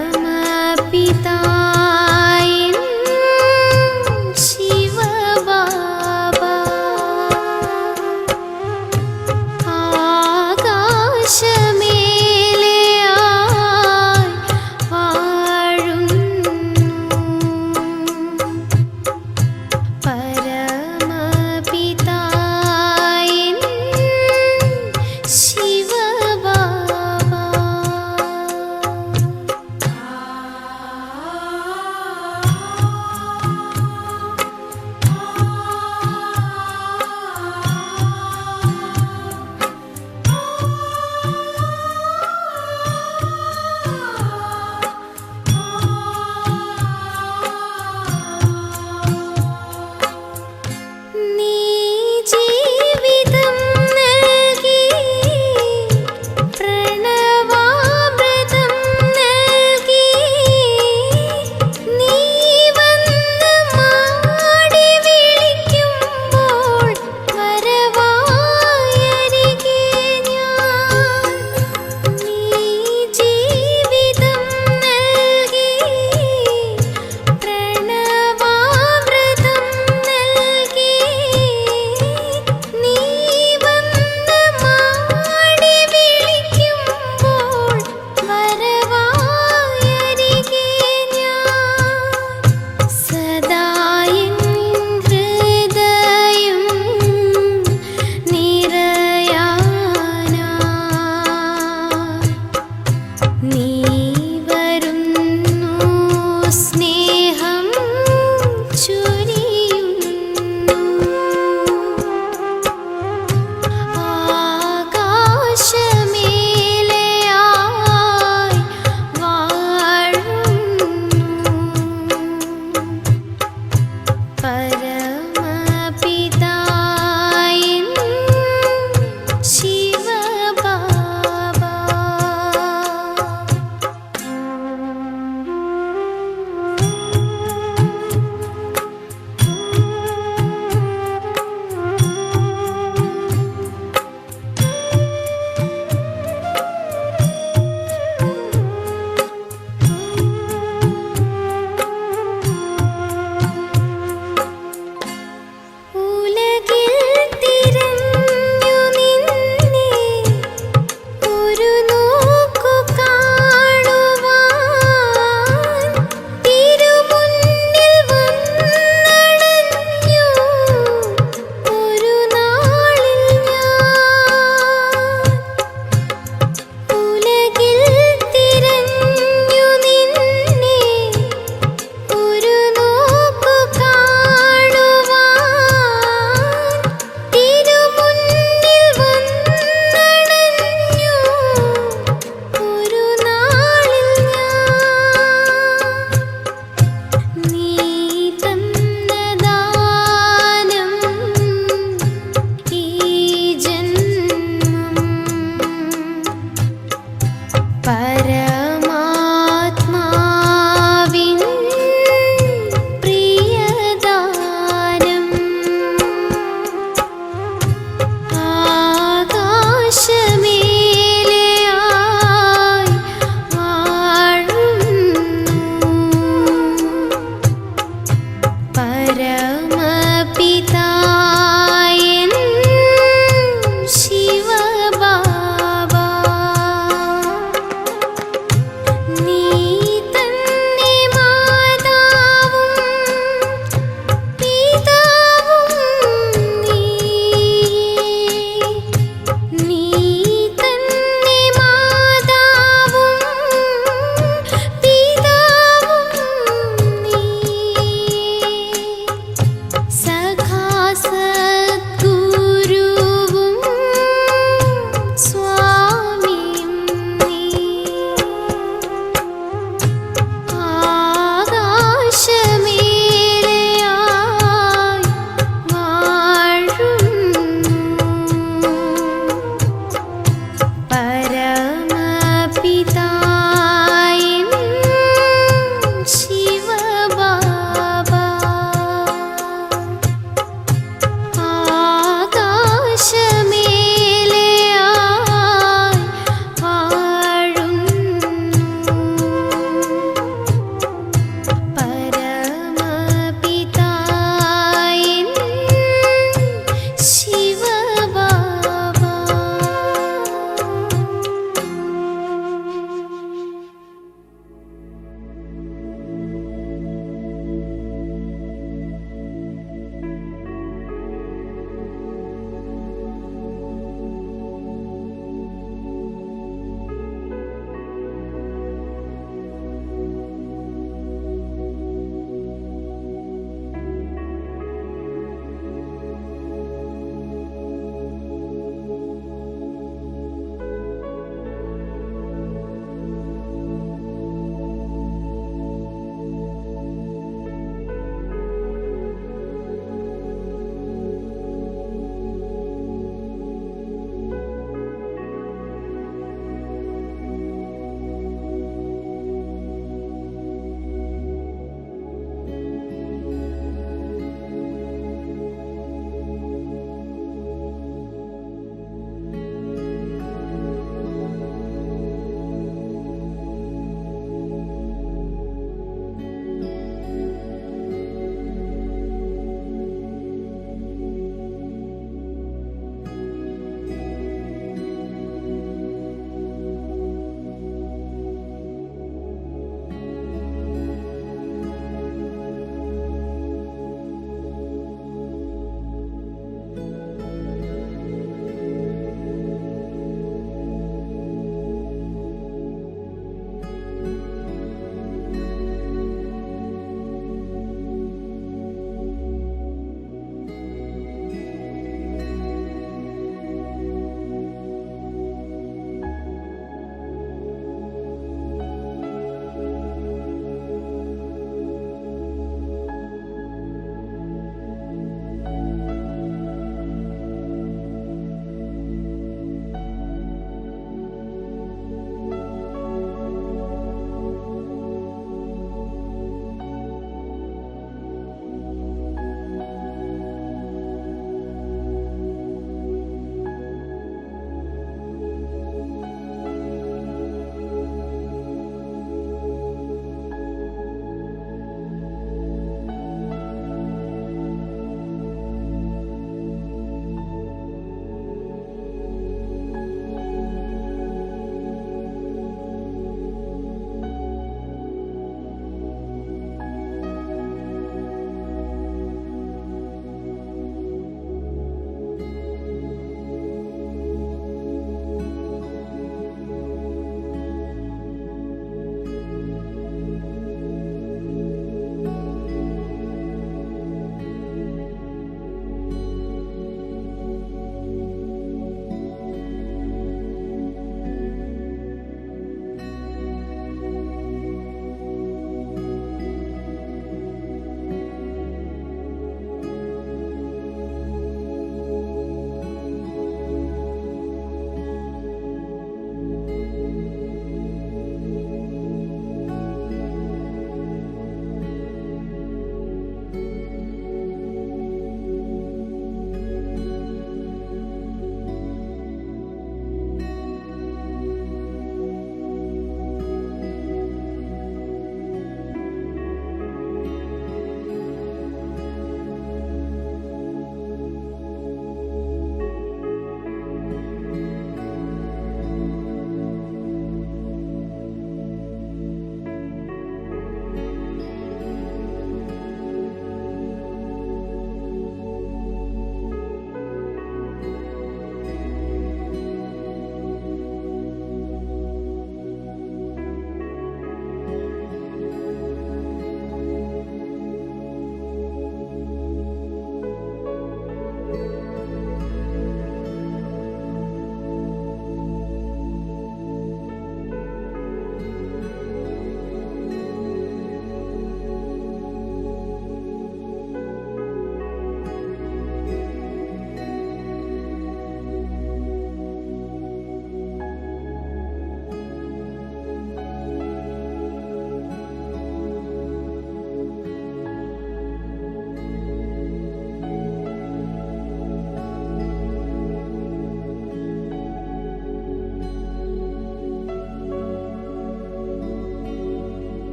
परमपिता शिवबाबा ആകാശമേലെ ആയി വാഴുന്നു പരമപിതാ ശിവബാബ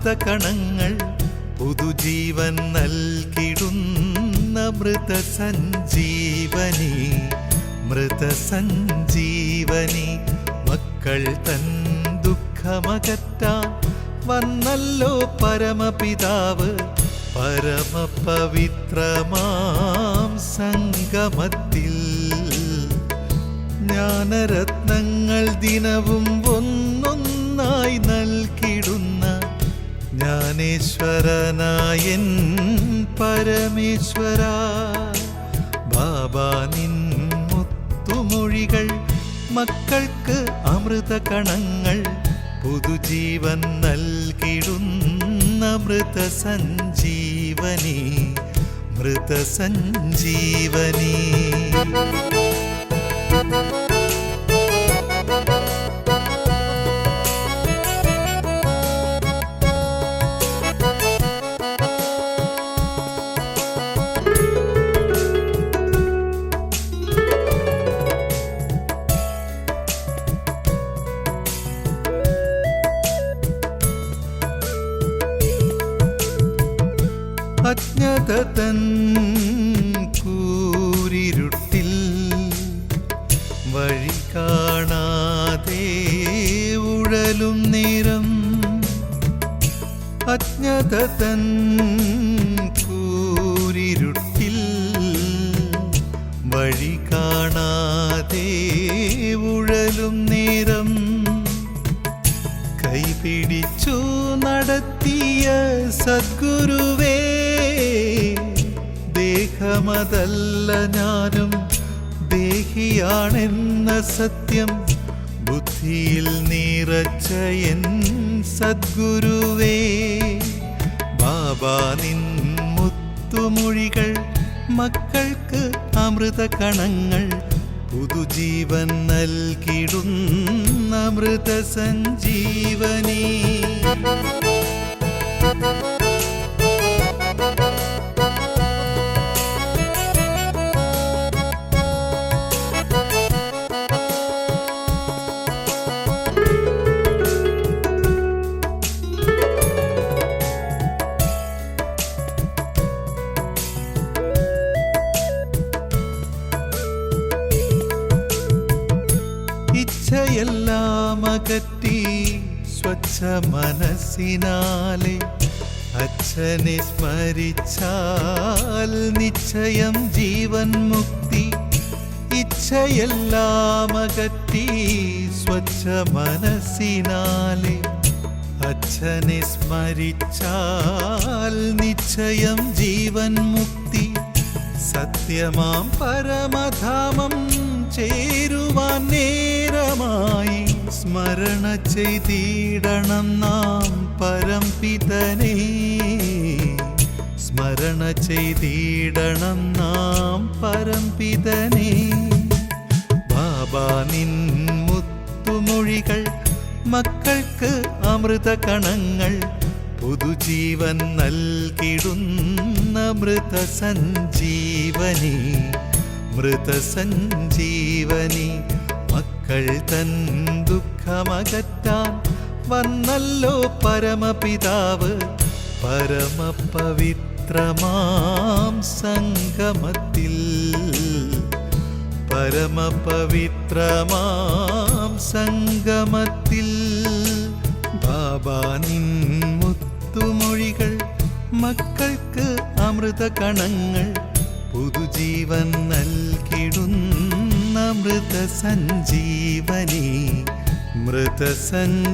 അമൃതകണങ്ങൾ പുതുജീവൻ നൽകിടുന്ന മൃതസഞ്ജീവനി മൃതസഞ്ജീവനി. മക്കൾ തൻ ദുഃഖമകറ്റാൻ വന്നല്ലോ പരമപിതാവ് പരമപവിത്രമാം സംഗമത്തിൽ. ജ്ഞാനരത്നങ്ങൾ ദിനവും ഒന്നൊന്നായി നൽകിടുന്ന ജ്ഞാനേശ്വരനായൻ പരമേശ്വര. ബാബാ നിൻ മുത്തുമൊഴികൾ മക്കൾക്ക് അമൃതകണങ്ങൾ പുതുജീവൻ നൽകിടുന്ന മൃതസഞ്ജീവനി മൃതസഞ്ജീവനി. അജ്ഞത തൻ കൂരിരുട്ടിൽ വഴി കാണാതെ ഉഴലും നേരം. അജ്ഞത തൻ കൂരിരുട്ടിൽ വഴി കാണാതെ ഉഴലും നേരം. കൈപിടിച്ചു നടത്തിയ സദ്ഗുരുവേ, ദേഹമതല്ല ഞാനും ദേഹിയാണെന്ന സത്യം ബുദ്ധിയിൽ നിറച്ച എൻ സദ്ഗുരുവേ. ബാബാ നിൻ മുത്തുമൊഴികൾ മക്കൾക്ക് അമൃതകണങ്ങൾ പുതുജീവൻ നൽകിടുന്ന മൃതസഞ്ജീവനി. ഇച്ഛയെല്ലാം അകറ്റി സ്വച്ഛ മനസ്സിനാലെ അച്ഛനെ സ്മരിച്ചാൽ നിശ്ചയം ജീവൻ മുക്തി. ഇച്ഛയെല്ലാം അകറ്റി സ്വച്ഛ മനസ്സിനാലെ അച്ഛനെ സ്മരിച്ചാൽ നിശ്ചയം ജീവൻ മുക്തി. സത്യമാം പരമധാമം ചേരുവാൻ നേരമായി സ്മരണ ചെയ്തിടണം നാം പരംപിതനെ. സ്മരണ ചെയ്തിടണം നാം പരംപിതനെ. ബാബാ നിൻ മുത്തുമൊഴികൾ മക്കൾക്ക് അമൃതകണങ്ങൾ പുതുജീവൻ നൽകിടുന്ന മൃതസഞ്ജീവനി മൃതസഞ്ജീവനി. മക്കൾ തൻ ദുഃഖമകറ്റാൻ വന്നല്ലോ പരമപിതാവ് പരമപവിത്രമാം സംഗമത്തിൽ. പരമപവിത്രമാം സംഗമത്തിൽ. ബാബാ നിൻ മുത്തുമൊഴികൾ മക്കൾക്ക് അമൃതകണങ്ങൾ പുതുജീവൻ നൽകിടുന്ന മൃതസഞ്ജീവനി മൃതസഞ്ജീവനി.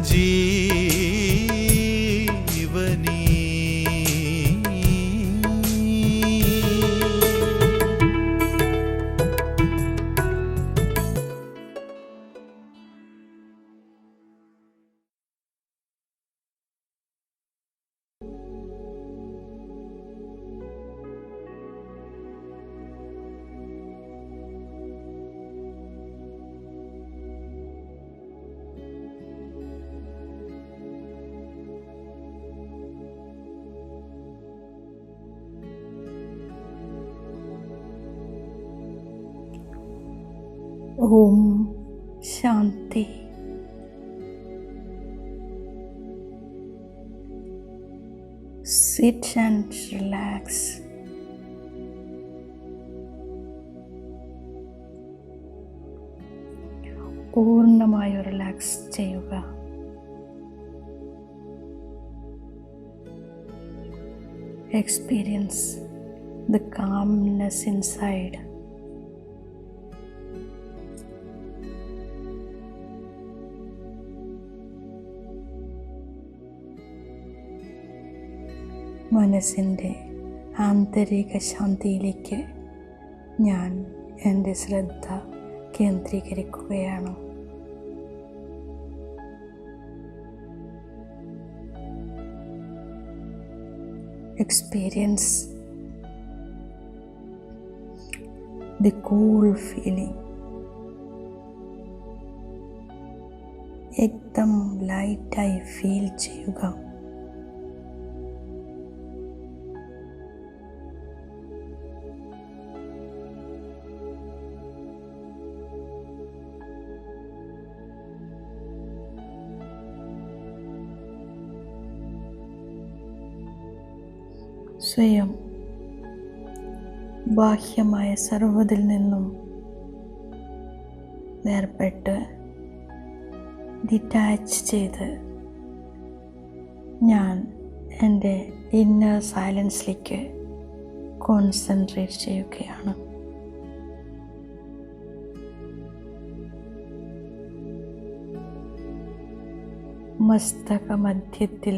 Om Shanti. Sit and relax. പൂർണ്ണമായി റിലാക്സ് ചെയ്യുക. Experience the calmness inside. മനസ്സിൻ്റെ ആന്തരിക ശാന്തിയിലേക്ക് ഞാൻ എൻ്റെ ശ്രദ്ധ കേന്ദ്രീകരിക്കുകയാണ്. Experience the cool feeling. एकदम ലൈറ്റായി ഫീൽ ചെയ്യുക. സ്വയം ബാഹ്യമായ സർവ്വതിൽ നിന്നും വേർപെട്ട് ഡിറ്റാച്ച് ചെയ്ത് ഞാൻ എൻ്റെ ഇന്നർ സൈലൻസിലേക്ക് കോൺസെൻട്രേറ്റ് ചെയ്യുകയാണ്. മസ്തക മധ്യത്തിൽ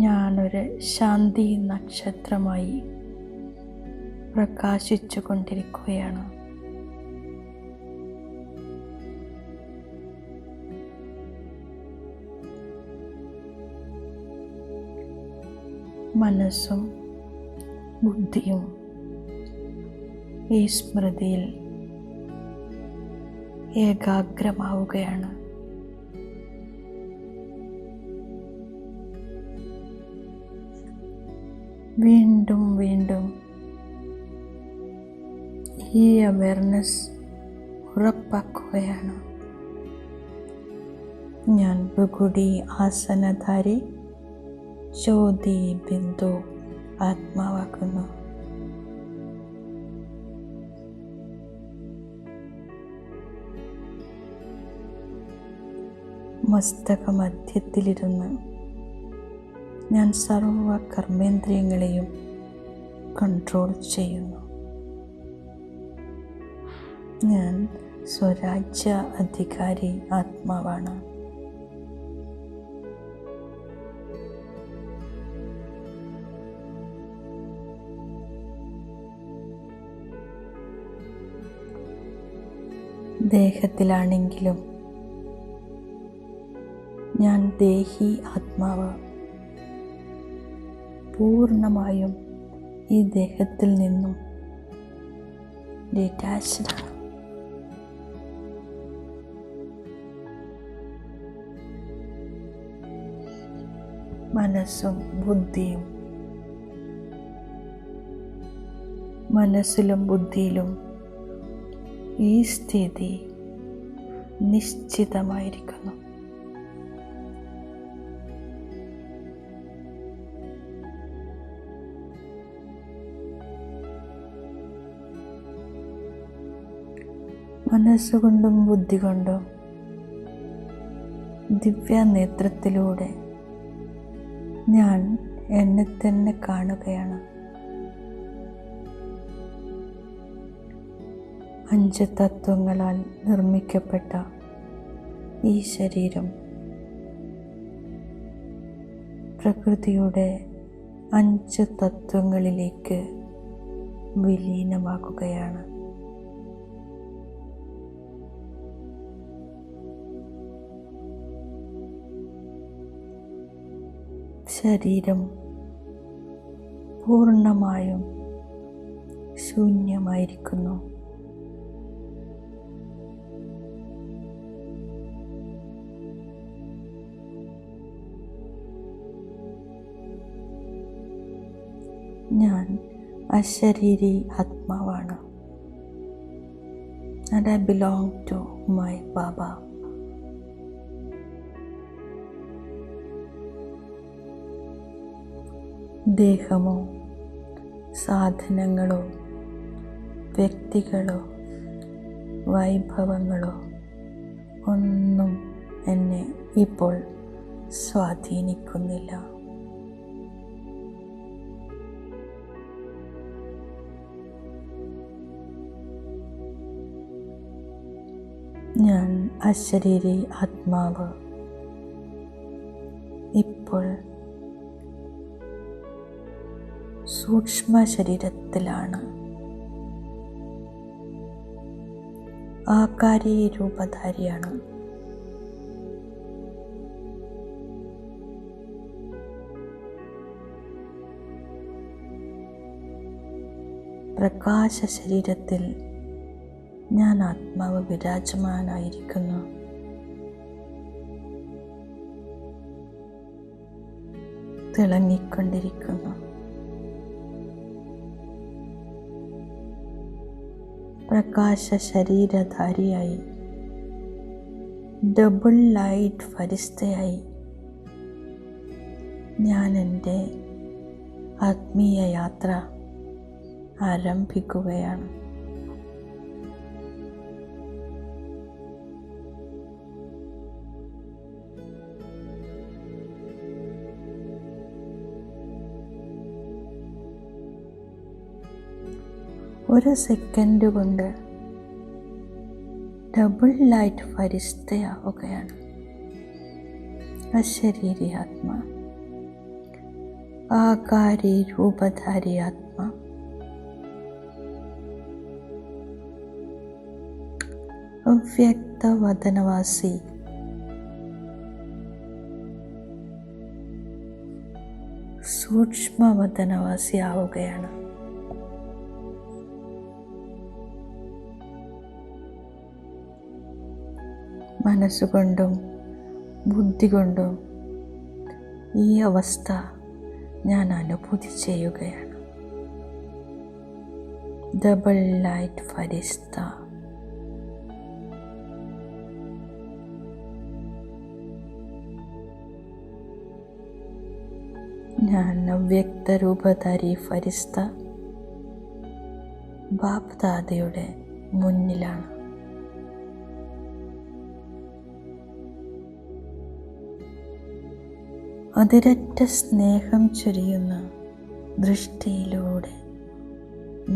ഞാനൊരു ശാന്തി നക്ഷത്രമായി പ്രകാശിച്ചു കൊണ്ടിരിക്കുകയാണ്. മനസ്സും ബുദ്ധിയും ഈ സ്മൃതിയിൽ ഏകാഗ്രമാവുകയാണ്. വീണ്ടും വീണ്ടും ഈ അവയർനെസ് ഉറപ്പാക്കുകയാണ്. ഞാൻ ഭുഗുടി ആസനധാരി ജ്യോതി ബിന്ദു ആത്മാവാക്കുന്നു. മസ്തക മധ്യത്തിലിരുന്ന് ഞാൻ സർവ കർമ്മേന്ദ്രിയങ്ങളെയും കൺട്രോൾ ചെയ്യുന്നു. ഞാൻ സ്വരാജ്യ അധികാരി ആത്മാവാണ്. ദേഹത്തിലാണെങ്കിലും ഞാൻ ദേഹി ആത്മാവ്. പൂർണ്ണമായും ഈ ദേഹത്തിൽ നിന്നും ഡിറ്റാച്ച്ഡാണ്. മനസ്സും ബുദ്ധിയും മനസ്സിലും ബുദ്ധിയിലും ഈ സ്ഥിതി നിശ്ചിതമായിരിക്കുന്നു. മനസ്സുകൊണ്ടും ബുദ്ധി കൊണ്ടും ദിവ്യ നേത്രത്തിലൂടെ ഞാൻ എന്നെ തന്നെ കാണുകയാണ്. 5 തത്വങ്ങളാൽ നിർമ്മിക്കപ്പെട്ട ഈ ശരീരം പ്രകൃതിയുടെ 5 തത്വങ്ങളിലേക്ക് വിലീനമാകുകയാണ്. ശരീരം പൂർണ്ണമായും ശൂന്യമായിരിക്കുന്നു. ഞാൻ അശരീരി ആത്മാവാണ്. And I belong to my Baba. ദേഹമോ സാധനങ്ങളോ വ്യക്തികളോ വൈഭവങ്ങളോ ഒന്നും എന്നെ ഇപ്പോൾ സ്വാധീനിക്കുന്നില്ല. ഞാൻ അശരീരി ആത്മാവ് ഇപ്പോൾ സൂക്ഷ്മ ശരീരത്തിലാണ്. ആകാരി രൂപധാരിയാണ്. പ്രകാശ ശരീരത്തിൽ ഞാൻ ആത്മാവ് വിരാജമാനായിരിക്കുന്നു. തിളങ്ങിക്കൊണ്ടിരിക്കുന്നു. പ്രകാശ ശരീരധാരിയായി, ഡബിൾ ലൈറ്റ് ഫരിസ്തയായി ഞാൻ എൻ്റെ ആത്മീയ യാത്ര ആരംഭിക്കുകയാണ്. ഒരു സെക്കൻഡ് കൊണ്ട് ഡബിൾ ലൈറ്റ് ഫരിസ്തയാവുകയാണ്. അശരീരി ആത്മ, ആകാരി രൂപധാരി ആത്മ, അവ്യക്ത വദനവാസി, സൂക്ഷ്മ വദനവാസി ആവുകയാണ്. മനസ്സുകൊണ്ടും ബുദ്ധി കൊണ്ടും ഈ അവസ്ഥ ഞാൻ അനുഭൂതി ചെയ്യുകയാണ്. ഡബിൾ ലൈറ്റ് ഫരിസ്ത, ഞാൻ അവ്യക്ത രൂപധാരി ഫരിസ്ത ബാപ്പ് ദാദയുടെ മുന്നിലാണ്. അതിരറ്റ സ്നേഹം ചൊരിയുന്ന ദൃഷ്ടിയിലൂടെ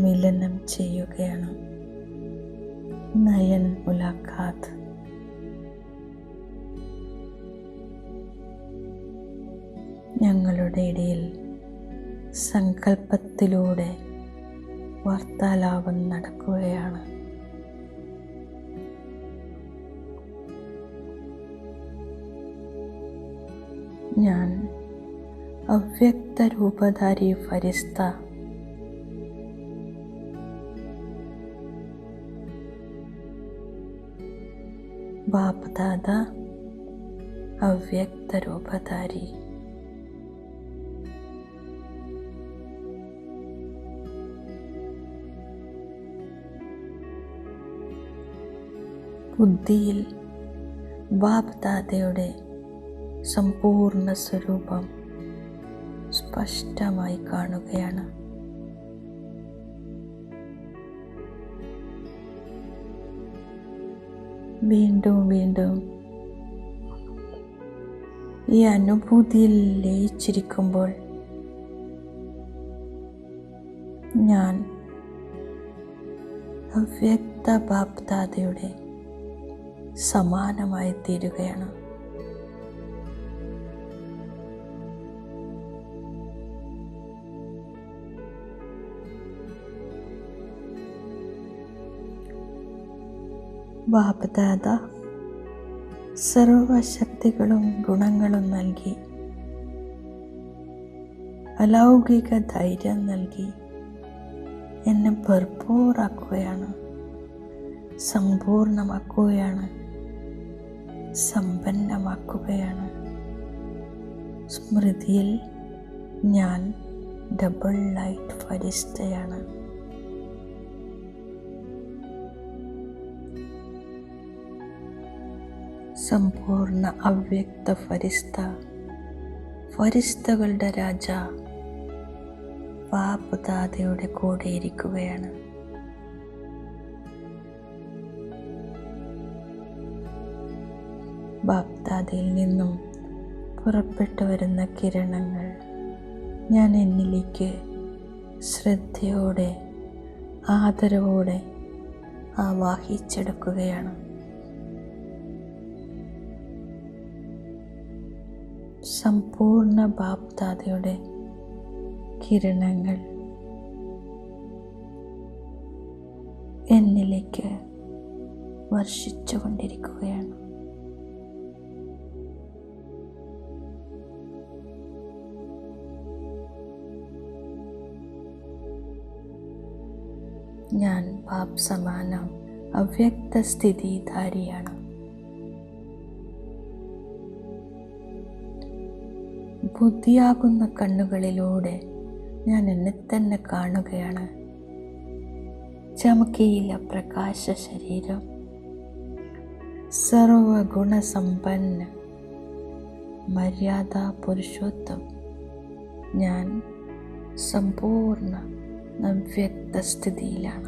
മിലനം ചെയ്യുകയാണ്. നയൻ മുലാഖാത്ത്. ഞങ്ങളുടെ ഇടയിൽ സങ്കല്പത്തിലൂടെ വാർത്താലാപം നടക്കുകയാണ്. ഞാൻ അവ്യക്ത രൂപധാരി ഫരിസ്ത ബാപ്പ് ദാദ അവ്യക്ത രൂപധാരി. ബുദ്ധിയിൽ ബാപ്പ് ദാദയുടെ സമ്പൂർണ്ണ സ്വരൂപം സ്പഷ്ടമായി കാണുകയാണ്. വീണ്ടും വീണ്ടും ഈ അനുഭൂതിയിൽ ലയിച്ചിരിക്കുമ്പോൾ ഞാൻ അവ്യക്ത ബാപ്പ് ദാദയുടെ സമാനമായി തീരുകയാണ്. ബാപ്പ് ദാദ സർവശക്തികളും ഗുണങ്ങളും നൽകി, അലൗകിക ധൈര്യം നൽകി എന്നെ ഭർപ്പൂറാക്കുകയാണ്, സമ്പൂർണമാക്കുകയാണ്, സമ്പന്നമാക്കുകയാണ്. സ്മൃതിയിൽ ഞാൻ ഡബിൾ ലൈറ്റ് ഫരിസ്തയാണ്. സമ്പൂർണ്ണ അവ്യക്ത ഫരിസ്ത, ഫരിസ്തകളുടെ രാജ, ബാപ്പ് ദാദയുടെ കൂടെ ഇരിക്കുകയാണ്. ബാപ്പ് ദാദയിൽ നിന്നും പുറപ്പെട്ടു വരുന്ന കിരണങ്ങൾ ഞാൻ എന്നിലേക്ക് ശ്രദ്ധയോടെ ആദരവോടെ ആവാഹിച്ചെടുക്കുകയാണ്. സമ്പൂർണ്ണ ബാപ്പ് ദാദയുടെ കിരണങ്ങൾ എന്നിലേക്ക് വർഷിച്ചുകൊണ്ടിരിക്കുകയാണ്. ഞാൻ ബാപ്പ് സമാനം അവ്യക്ത സ്ഥിതിധാരിയാണ്. ബുദ്ധിയാകുന്ന കണ്ണുകളിലൂടെ ഞാൻ എന്നെ തന്നെ കാണുകയാണ്. ചമക്കിയില്ല പ്രകാശ ശരീരം, സർവഗുണസമ്പന്ന മര്യാദ പുരുഷോത്തം. ഞാൻ സമ്പൂർണ്ണ അവ്യക്ത സ്ഥിതിയിലാണ്.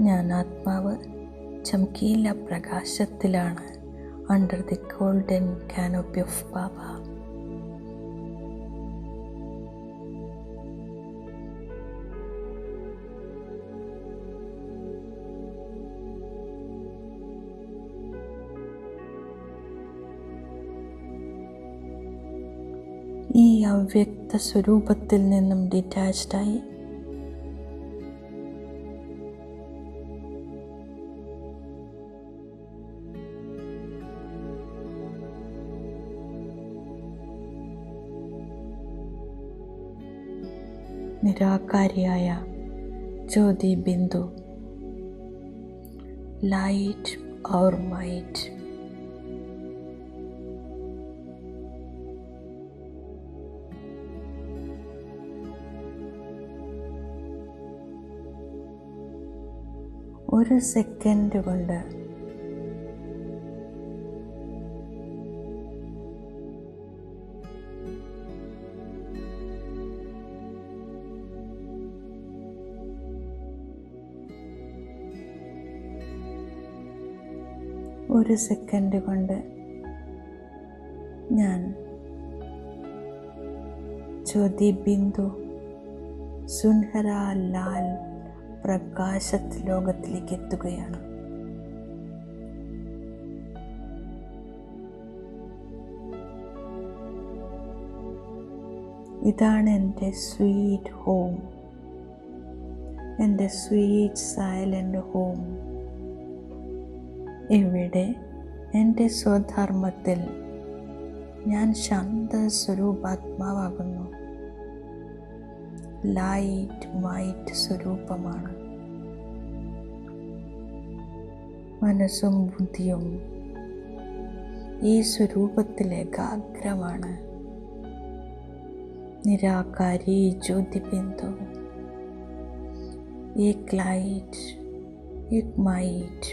ഞാൻ ആത്മാവ് ചമക്കീല പ്രകാശത്തിലാണ്. Under the golden canopy of Baba. ഈ അവ്യക്ത സ്വരൂപത്തിൽ നിന്നും ഡിറ്റാച്ച്ഡായി നിരാകാരിയായ ജ്യോതി ബിന്ദു, ലൈറ്റ് ഓർ മൈറ്റ്, ഒരു സെക്കൻഡ് കൊണ്ട് ഞാൻ ജ്യോതി ബിന്ദു സുൻഹര ലാൽ പ്രകാശ ലോകത്തിലേക്ക് എത്തുകയാണ്. ഇതാണ് എൻ്റെ സ്വീറ്റ് ഹോം, എൻ്റെ സ്വീറ്റ് സൈലൻ്റ് ഹോം. ഇവിടെ എൻ്റെ സ്വധർമ്മത്തിൽ ഞാൻ ശാന്ത സ്വരൂപാത്മാവാകുന്നു. ലൈറ്റ് മൈറ്റ് സ്വരൂപമാണ്. മനസ്സും ബുദ്ധിയും ഈ സ്വരൂപത്തിൽ ഏകാഗ്രമാണ്. നിരാകാരി ജ്യോതിബിന്ദു, ഏക് ലൈറ്റ് ഏക് മൈറ്റ്.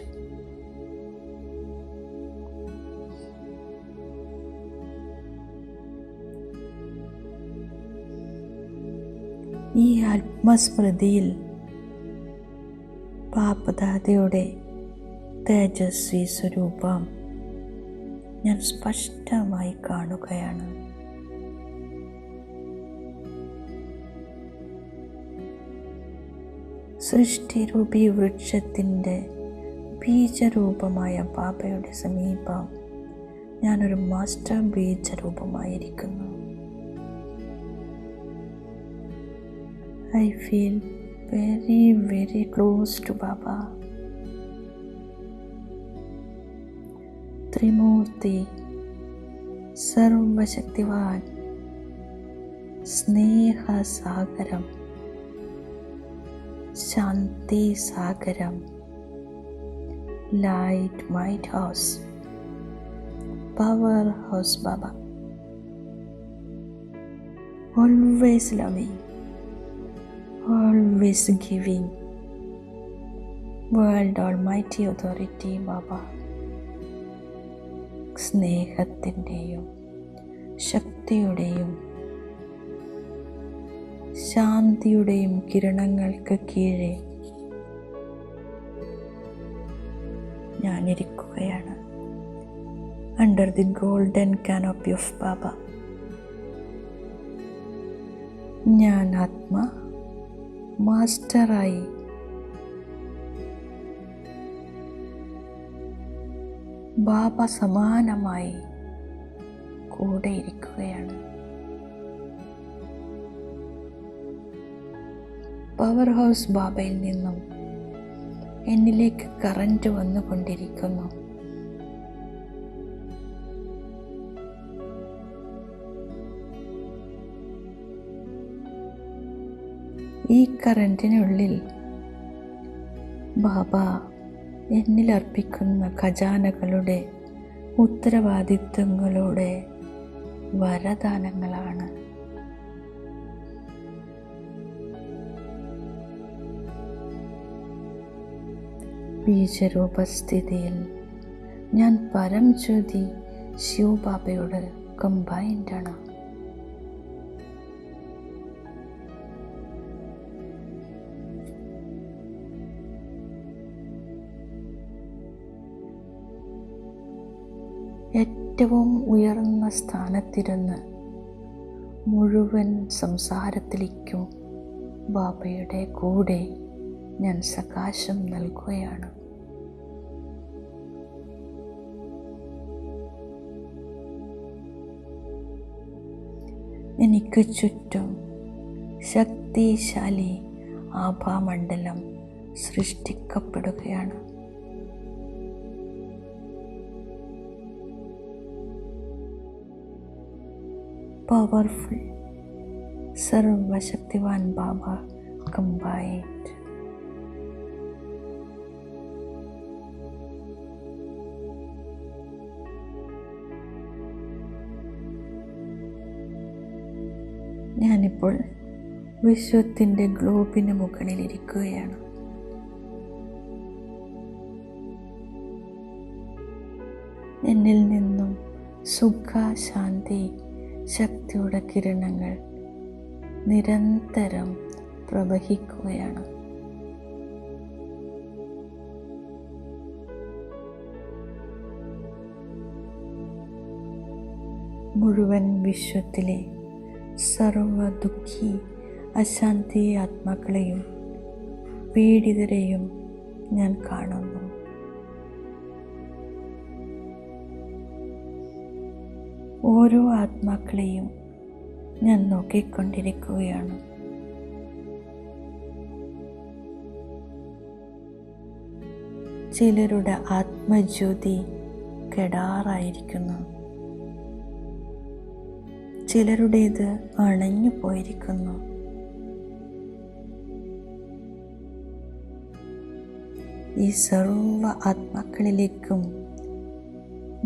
ഈ ആത്മസ്മൃതിയിൽ ബാപ്പദാദയുടെ തേജസ്വി സ്വരൂപം ഞാൻ സ്പഷ്ടമായി കാണുകയാണ്. സൃഷ്ടിരൂപി വൃക്ഷത്തിൻ്റെ ബീജരൂപമായ ബാബയുടെ സമീപം ഞാനൊരു master ബീജരൂപമായിരിക്കുന്നു. I feel very, very close to Baba. Trimurti, Sarvashaktivan, Sneha Sagaram, Shanti Sagaram, Light Might House, Power House Baba. always loving, always giving. World Almighty Authority Baba, സ്നേഹത്തിൻ്റെയും ശക്തിയുടെയും ശാന്തിയുടെയും കിരണങ്ങൾക്ക് കീഴെ ഞാനിരിക്കുകയാണ്. Under the golden canopy of Baba. ഞാൻ ആത്മ മാസ്റ്ററായി ബാബ സമാനമായി കൂടെ ഇരിക്കുകയാണ്. പവർ ഹൗസ് ബാബയിൽ നിന്നും എന്നിലേക്ക് കറന്റ് വന്നുകൊണ്ടിരിക്കുന്നു. ഈ കറന്റിനുള്ളിൽ ബാബ എന്നിൽ അർപ്പിക്കുന്ന ഖജാനകളുടെ ഉത്തരവാദിത്വങ്ങളുടെ വരദാനങ്ങളാണ്. ബീജരൂപസ്ഥിതിയിൽ ഞാൻ പരംജ്യോതി ശിവബാബയോട് കമ്പൈൻഡാണ്. ഏറ്റവും ഉയർന്ന സ്ഥാനത്തിരുന്ന് മുഴുവൻ സംസാരത്തിലേക്കും ബാബയുടെ കൂടെ ഞാൻ സകാശം നൽകുകയാണ്. എനിക്ക് ചുറ്റും ശക്തിശാലി ആഭാമണ്ഡലം സൃഷ്ടിക്കപ്പെടുകയാണ്. പവർഫുൾ സർവശക്തിവാൻ ബാബ കമ്പൈൻഡ്. ഞാനിപ്പോൾ വിശ്വത്തിൻ്റെ ഗ്ലോബിന് മുകളിലിരിക്കുകയാണ്. എന്നിൽ നിന്നും സുഖ, ശാന്തി, ശക്തിയുടെ കിരണങ്ങൾ നിരന്തരം പ്രവഹിക്കുകയാണ്. മുഴുവൻ വിശ്വത്തിലെ സർവ ദുഃഖി, അശാന്തി ആത്മാക്കളെയും പീഡിതരെയും ഞാൻ കാണുന്നു. ഓരോ ആത്മാക്കളെയും ഞാൻ നോക്കിക്കൊണ്ടിരിക്കുകയാണ്. ചിലരുടെ ആത്മജ്യോതി കെടാറായിരിക്കുന്നു, ചിലരുടേത് അണഞ്ഞു പോയിരിക്കുന്നു. ഈ സർവ ആത്മാക്കളിലേക്കും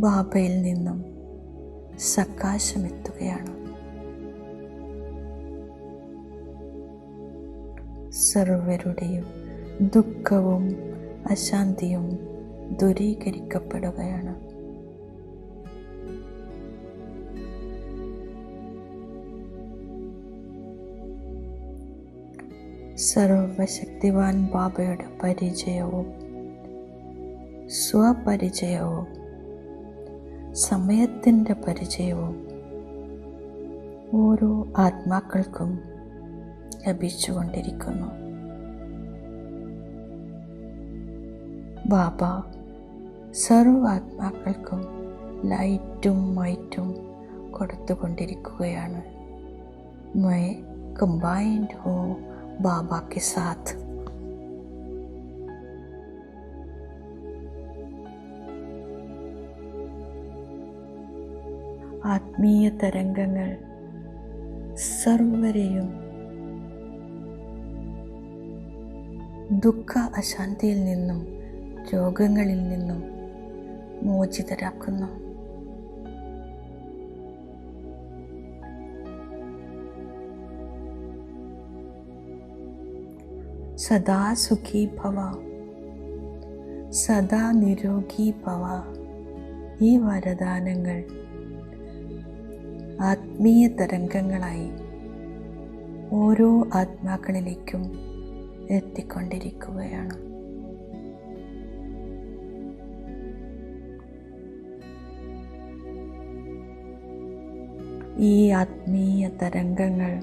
ബാബയിൽ നിന്നും സകാശമെത്തുകയാണ്. സർവരുടെയും ദുഃഖവും അശാന്തിയും ദൂരീകരിക്കപ്പെടുകയാണ്. സർവശക്തിവാൻ ബാബയുടെ പരിചയവും സ്വപരിചയവും സമയത്തിൻ്റെ പരിചയവും ഓരോ ആത്മാക്കൾക്കും ലഭിച്ചുകൊണ്ടിരിക്കുന്നു. ബാബ സർവ ആത്മാക്കൾക്കും ലൈറ്റും മൈറ്റും കൊടുത്തുകൊണ്ടിരിക്കുകയാണ്. मैं कंबाइंड हूँ बाबा के साथ. ആത്മീയ തരംഗങ്ങൾ സർവരെയും ദുഃഖ അശാന്തിയിൽ നിന്നും രോഗങ്ങളിൽ നിന്നും മോചിതരാക്കുന്നു. സദാ സുഖീ ഭവ, സദാ നിരോഗീ ഭവ. ഈ വരദാനങ്ങൾ ആത്മീയ തരംഗങ്ങളായി ഓരോ ആത്മാക്കളിലേക്കും എത്തിക്കൊണ്ടിരിക്കുകയാണ്. ഈ ആത്മീയ തരംഗങ്ങൾ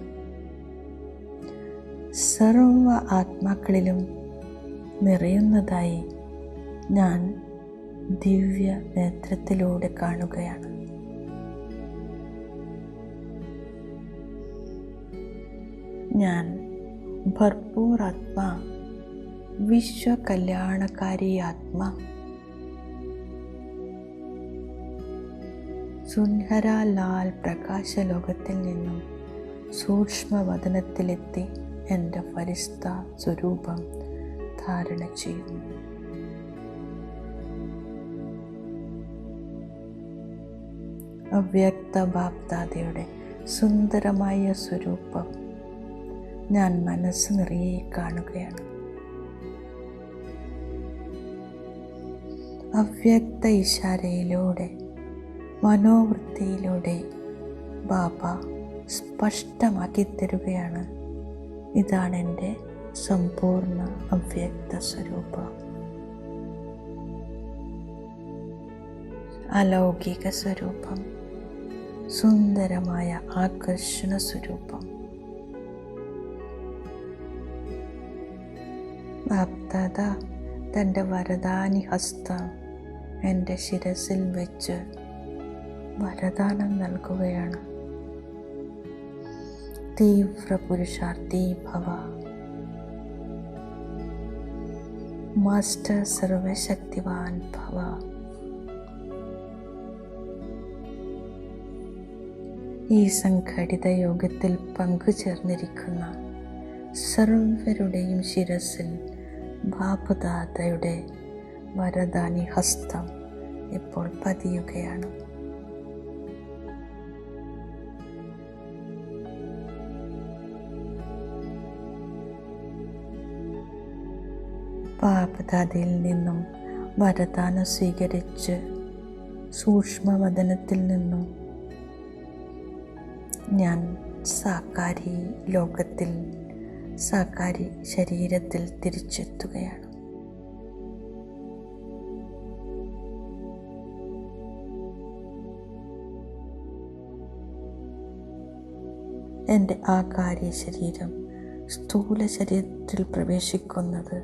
സർവ ആത്മാക്കളിലും നിറയുന്നതായി ഞാൻ ദിവ്യ നേത്രത്തിലൂടെ കാണുകയാണ്. ഞാൻ ഭർപൂർ ആത്മാ, വിശ്വ കല്യാണകാരി ആത്മാ, സുൻഹര ലാൽ പ്രകാശലോകത്തിൽ നിന്നും സൂക്ഷ്മവദനത്തിലെത്തി എൻ്റെ ഫരിസ്ത സ്വരൂപം ധാരണ ചെയ്യുന്നു. അവ്യക്ത ബാപ്ദാദയുടെ സുന്ദരമായ സ്വരൂപം ഞാൻ മനസ്സ് നിറയെ കാണുകയാണ്. അവ്യക്ത ഇശാരയിലൂടെ, മനോവൃത്തിയിലൂടെ ബാബ സ്പഷ്ടമാക്കി തരുകയാണ്, ഇതാണ് എൻ്റെ സമ്പൂർണ്ണ അവ്യക്ത സ്വരൂപം. അലൗകിക സ്വരൂപം, സുന്ദരമായ ആകർഷണ സ്വരൂപം. ബാപ്ദാദ തൻ്റെ വരദാനി ഹസ്തം എൻ്റെ ശിരസിൽ വെച്ച് വരദാനം നൽകുകയാണ്. തീവ്ര പുരുഷാർത്ഥി ഭവ, മാസ്റ്റർ സർവശക്തിവാൻ ഭവ. ഈ സംഘടിത യോഗത്തിൽ പങ്കുചേർന്നിരിക്കുന്ന സർവരുടെയും ശിരസിൽ ബാപ്ദാദയുടെ വരദാനി ഹസ്തം ഇപ്പോൾ പതിയുകയാണ്. ബാപ്ദാദയിൽ നിന്നും വരദാനം സ്വീകരിച്ച് സൂക്ഷ്മവദനത്തിൽ നിന്നും ഞാൻ സാകാരി ലോകത്തിൽ, സാകാരി ശരീരത്തിൽ തിരിച്ചെത്തുകയാണ്. എൻ്റെ ആകാരി ശരീരം സ്ഥൂല ശരീരത്തിൽ പ്രവേശിക്കുന്നത്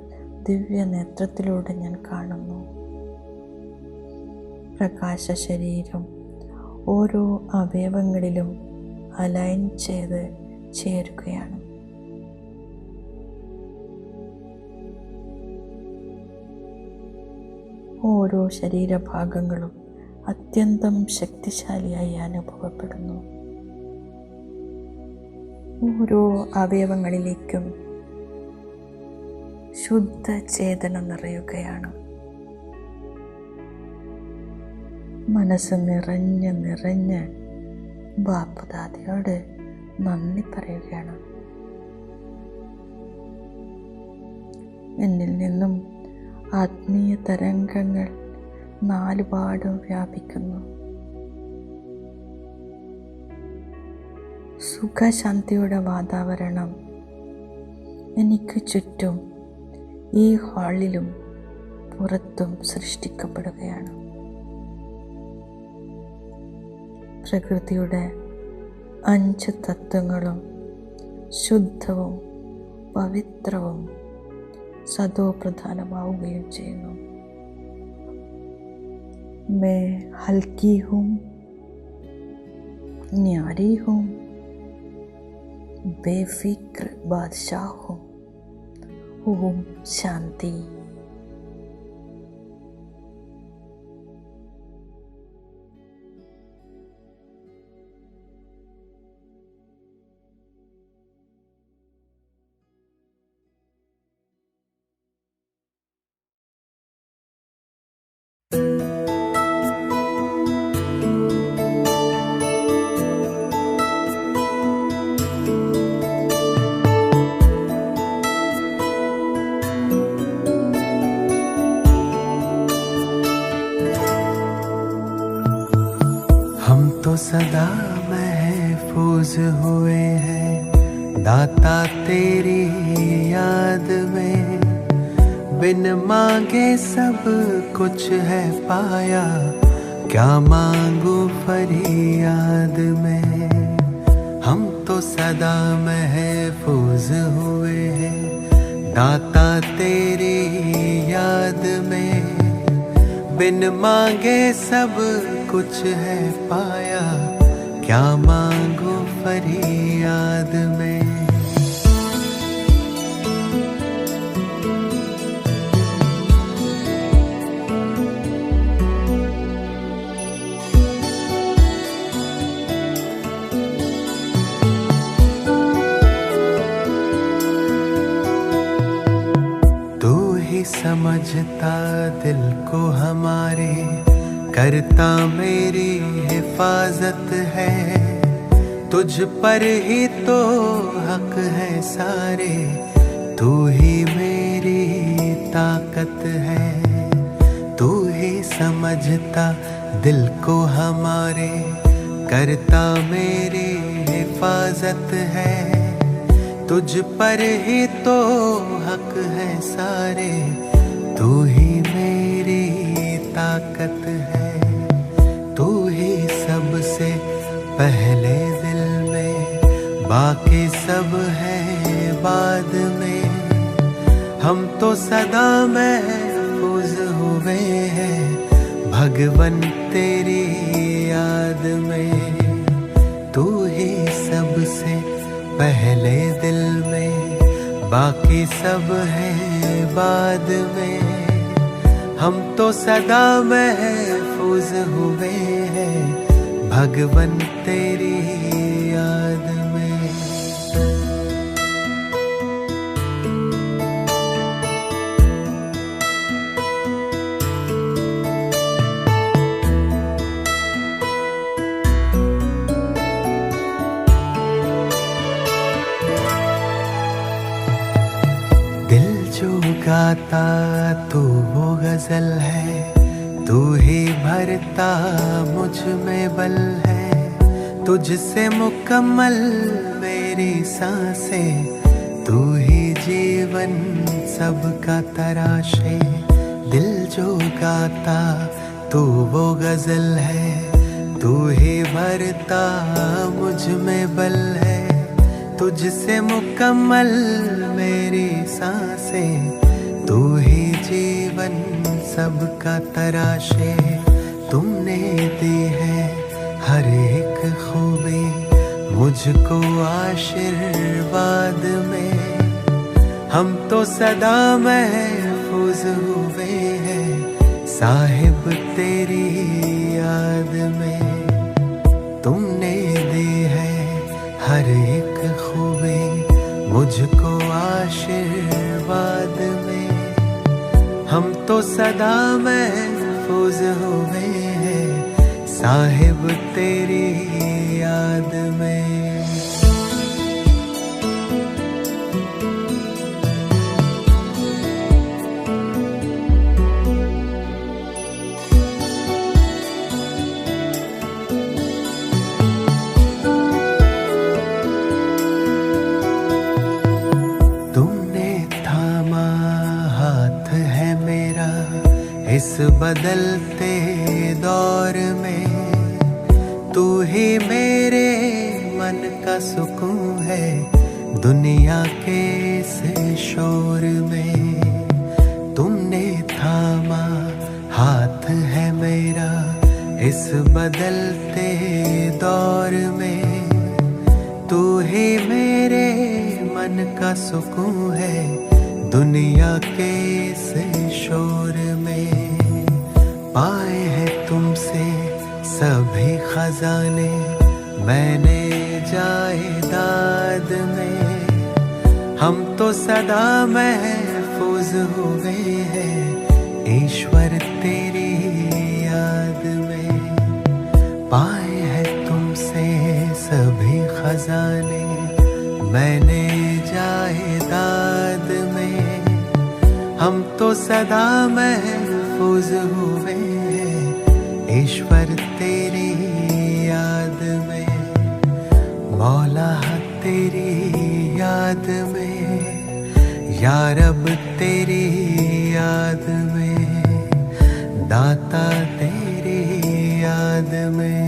ദിവ്യ നേത്രത്തിലൂടെ ഞാൻ കാണുന്നു. പ്രകാശ ശരീരം ഓരോ അവയവങ്ങളിലും അലൈൻ ചെയ്ത് ചേരുകയാണ്. ഓരോ ശരീരഭാഗങ്ങളും അത്യന്തം ശക്തിശാലിയായി അനുഭവപ്പെടുന്നു. ഓരോ അവയവങ്ങളിലേക്കും ശുദ്ധ ചേതന നിറയുകയാണ്. മനസ്സ് നിറഞ്ഞ് നിറഞ്ഞ് ബാപ്ദാദയോട് നന്ദി പറയുകയാണ്. എന്നിൽ നിന്നും ആത്മീയ തരംഗങ്ങൾ നാലുപാടും വ്യാപിക്കുന്നു. സുഖശാന്തിയുടെ വാതാവരണം എനിക്ക് ചുറ്റും, ഈ ഹാളിലും പുറത്തും സൃഷ്ടിക്കപ്പെടുകയാണ്. പ്രകൃതിയുടെ 5 തത്വങ്ങളും ശുദ്ധവും പവിത്രവും സതോപ്രധാനമാവുകയും ചെയ്യുന്നു. मैं हल्की हूँ, न्यारी हूँ, बेफिक्र बादशाह हूँ. ओम शांति. सदा महफूज हुए हैं दाता तेरी याद में। बिन मांगे सब कुछ है पाया, क्या मांगू फरियाद में। हम तो सदा महफूज हुए हैं दाता तेरी याद में। बिन मांगे सब कुछ है पाया, क्या मांगू फरियाद में। समझता दिल को हमारे, करता मेरी हिफाजत है। तुझ पर ही तो हक है सारे, तू ही मेरी ताकत है। तू ही समझता दिल को हमारे, करता मेरी हिफाजत है। तुझ पर ही तो हक है सारे, तू ही मेरी ताकत है। तू ही सबसे पहले दिल में, बाकी सब है बाद में। हम तो सदा महफूज हुए हैं भगवन तेरी याद में। तू ही सबसे पहले दिल में, बाकी सब है बाद में। हम तो सदा महफूज हुए हैं भगवन तेरी याद में। गाता तू वो गजल है, तू ही भरता मुझ में बल है। तुझसे मुकम्मल मेरी सांसें, तू ही जीवन सबका तराशे। दिल जो गाता तू वो गजल है, तू ही भरता मुझ में बल है। तुझसे मुकम्मल मेरी सांसें, तू ही जीवन सबका तराशे। तुमने दी है हर एक खूबी मुझको आशीर्वाद में। हम तो सदा महफूज हुए हैं साहिब तेरी याद में। तुमने दी है हर एक खूबी मुझको आशीर्वाद में। हम तो सदा महफूज हुए हैं साहिब तेरी याद में। इस बदलते दौर में तू ही मेरे मन का सुकून है। दुनिया के इस शोर में तुमने थामा हाथ है मेरा। इस बदलते दौर में तू ही मेरे मन का सुकून है। दुनिया के इस शोर में पाए हैं तुमसे सभी खजाने, मैंने जायदाद में। हम तो सदा महफूज हुए हैं ईश्वर तेरी याद में। पाए हैं तुमसे सभी खजाने, मैंने जायदाद में। हम तो सदा महफूज हुए हैं ईश्वर तेरी याद तेरी याद में, या रब तेरी याद में, दाता तेरी याद में।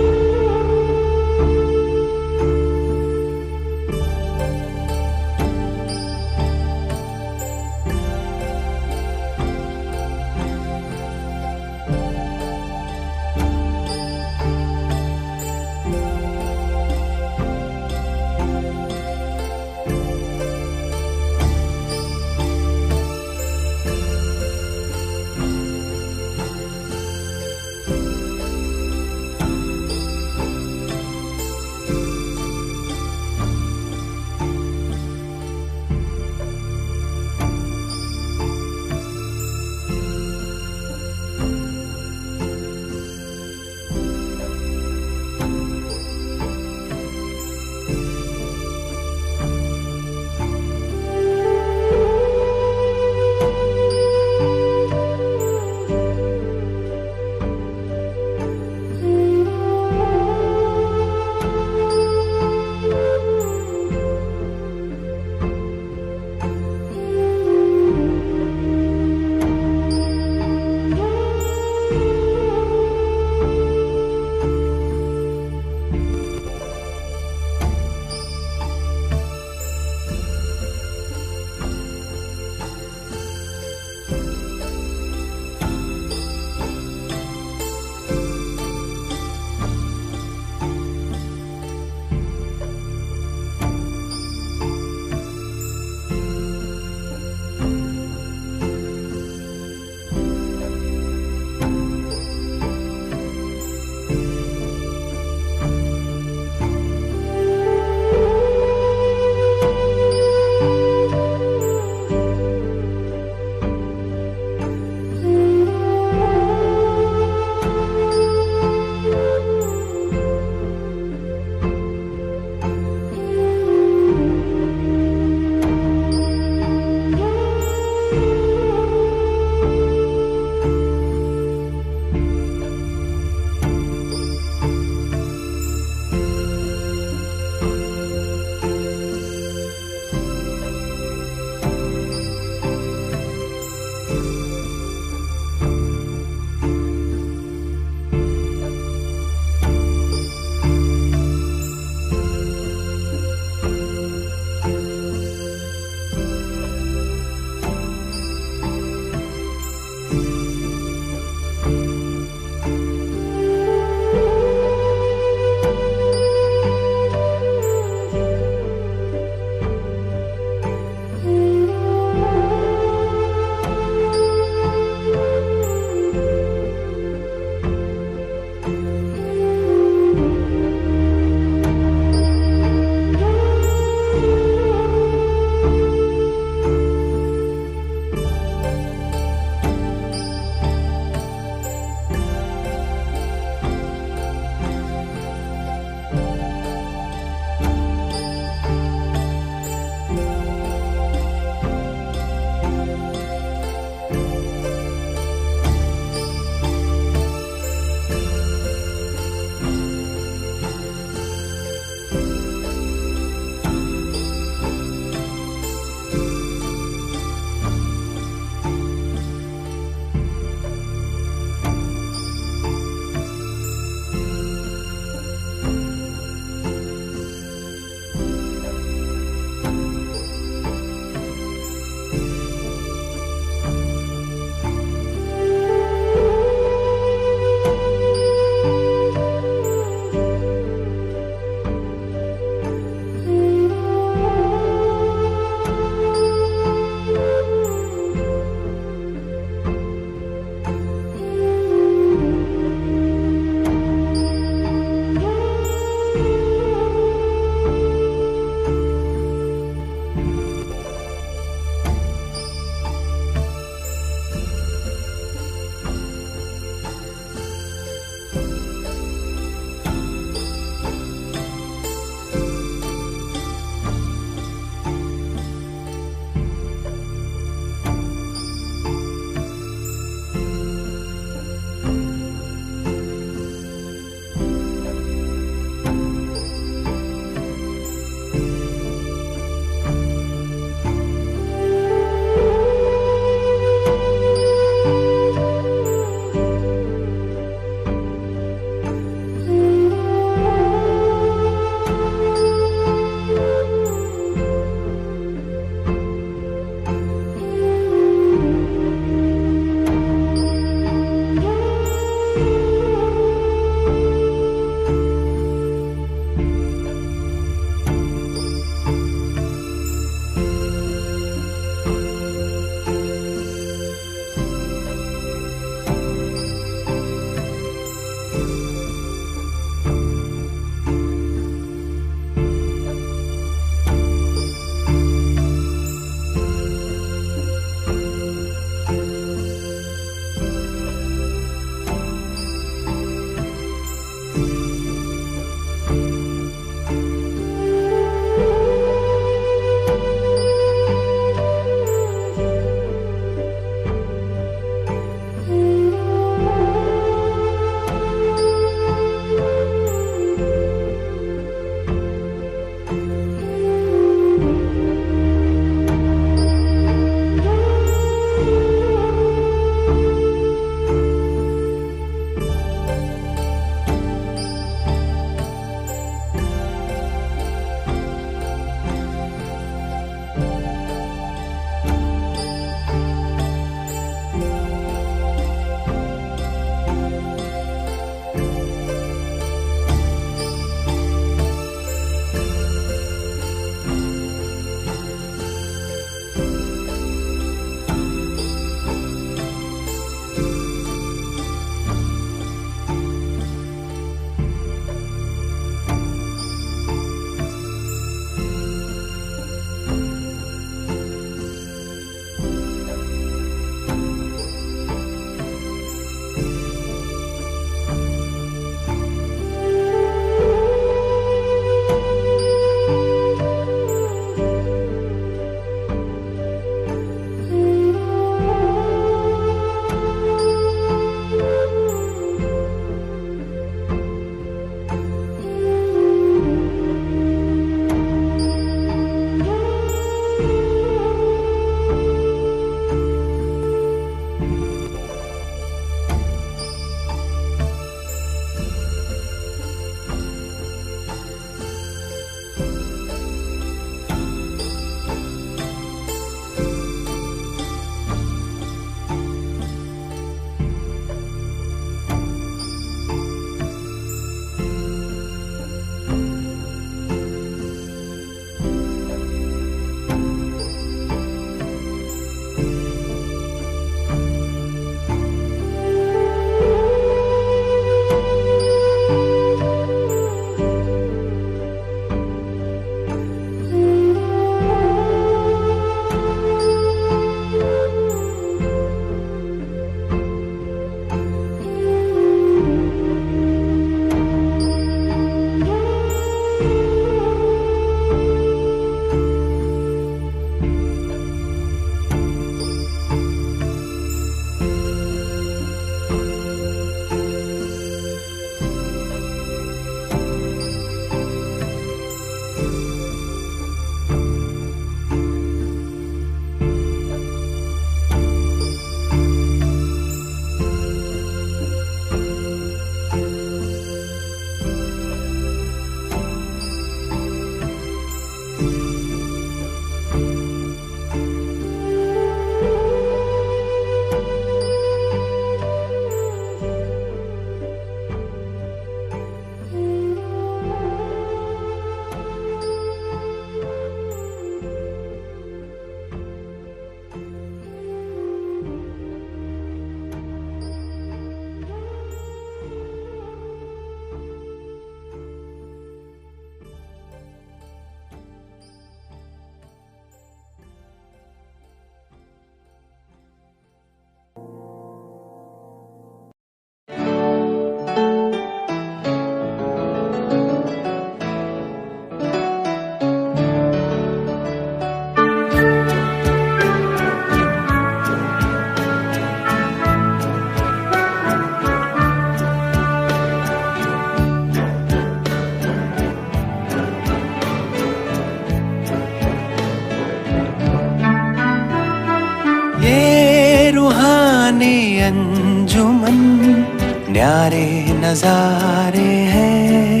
न्यारे नजारे हैं।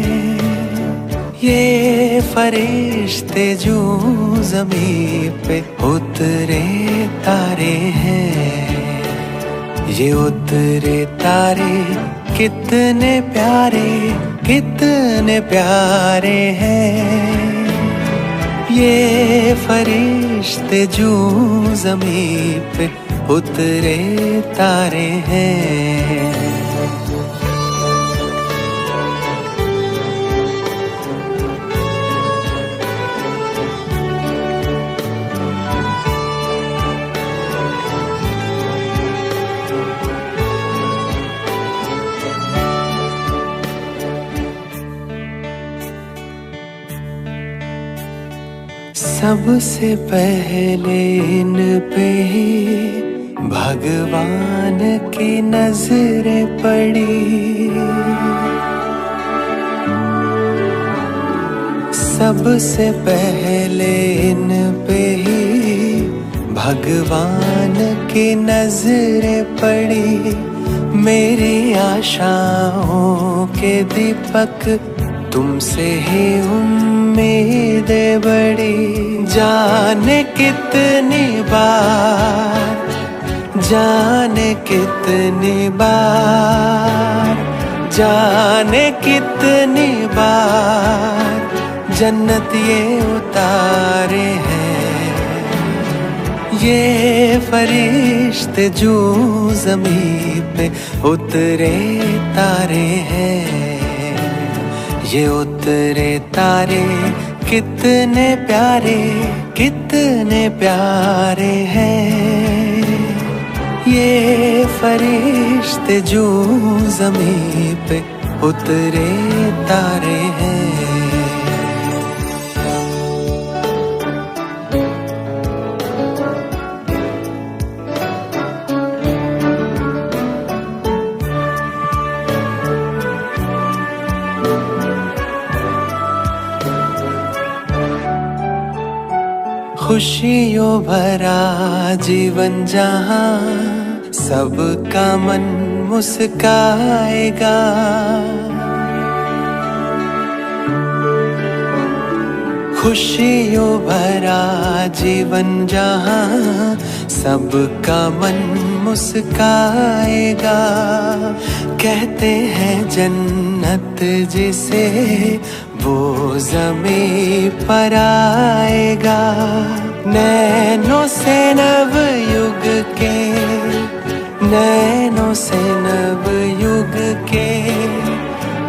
ये फरिश्ते जो ज़मीं पे उतरे तारे हैं। ये उतरे तारे कितने प्यारे हैं। ये फरिश्ते जो ज़मीं पे उतरे तारे हैं। सबसे पहले इन पे ही भगवान की नजरें पड़ी। सबसे पहले इन पे ही भगवान की नजरें पड़ी। मेरी आशाओं के दीपक तुमसे ही उम्मीदें बड़ी। जाने कितनी बार, जाने कितनी बार, जाने कितनी बार जन्नत ये उतारे हैं। ये फरिश्ते जो ज़मीं पे उतरे तारे हैं। ये उतरे तारे कितने प्यारे हैं। ये फरिश्ते जो ज़मीं पे उतरे तारे हैं। खुशियों भरा जीवन जहाँ सबका मन मुस्काएगा। खुशियों भरा जीवन जहाँ सबका मन मुस्काएगा। कहते हैं जन्नत जिसे वो ज़मीं पर आएगा। नैनों से नव युग के, नैनों से नव युग के,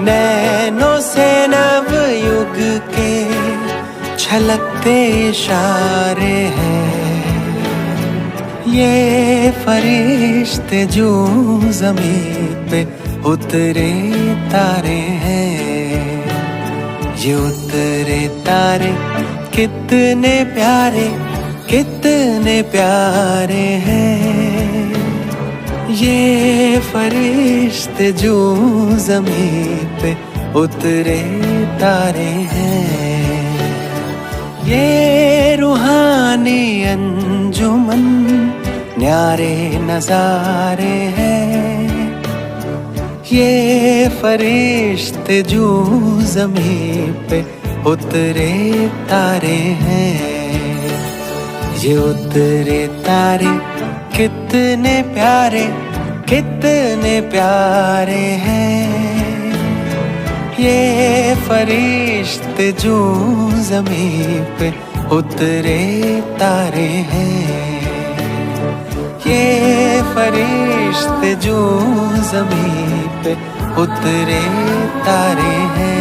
नैनों से नव युग के छलकते इशारे हैं। ये फरिश्ते जो ज़मीं पे उतरे तारे हैं। ये उतरे तारे कितने प्यारे हैं। ये फरिश्ते जो ज़मीं पे उतरे तारे हैं। ये रूहानी अंजुमन न्यारे नज़ारे हैं। ये फरिश्ते जो ज़मीं पे उतरे तारे हैं। ये उतरे तारे कितने प्यारे हैं। ये फरिश्ते जो ज़मीं पे उतरे तारे हैं। ये फरिश्ते जो ज़मीं पे उतरे तारे हैं।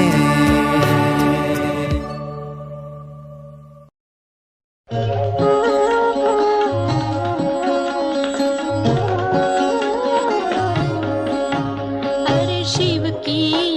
शिव की